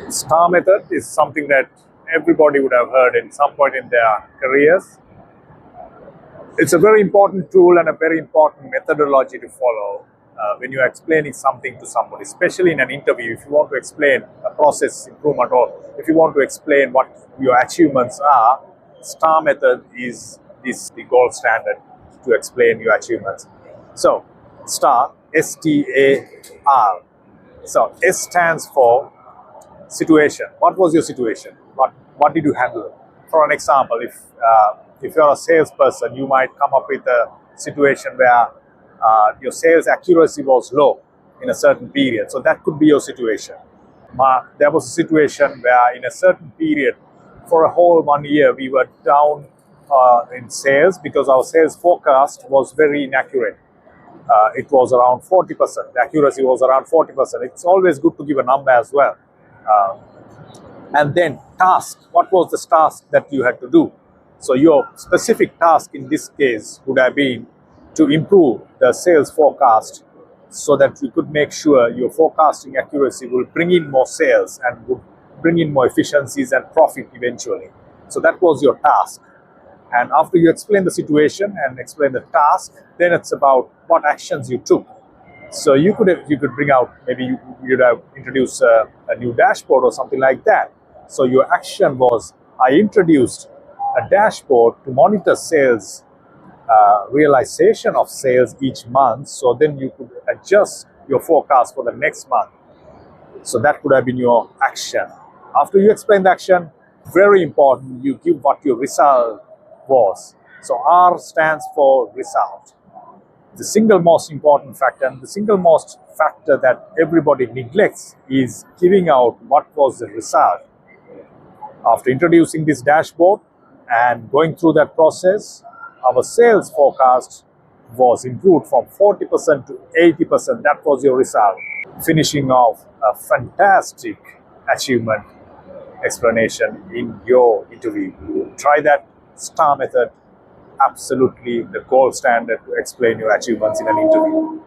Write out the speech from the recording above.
STAR method is something that everybody would have heard in some point in their careers. It's a very important tool and a very important methodology to follow when you're explaining something to somebody, especially in an interview. If you want to explain a process improvement or if you want to explain what your achievements are, STAR method is the gold standard to explain your achievements. So, STAR, S-T-A-R. So, S stands for situation. What was your situation? What did you handle? For an example, if you're a salesperson, you might come up with a situation where your sales accuracy was low in a certain period. So that could be your situation. There was a situation where in a certain period, for a whole 1 year, we were down in sales because our sales forecast was very inaccurate. It was around 40%. The accuracy was around 40%. It's always good to give a number as well. And then task. What was the task that you had to do? So your specific task in this case would have been to improve the sales forecast so that you could make sure your forecasting accuracy will bring in more sales and would bring in more efficiencies and profit eventually. So that was your task. And after you explain the situation and explain the task, then it's about what actions you took. So you could bring out, maybe you'd have introduced a new dashboard or something like that. So your action was, I introduced a dashboard to monitor sales, realization of sales each month. So then you could adjust your forecast for the next month. So that could have been your action. After you explain the action, very important, you give what your result was. So R stands for result. The single most important factor and the single most factor that everybody neglects is giving out what was the result. After introducing this dashboard and going through that process, our sales forecast was improved from 40% to 80%. That was your result. Finishing off a fantastic achievement explanation in your interview. Try that STAR method. Absolutely the gold standard to explain your achievements in an interview.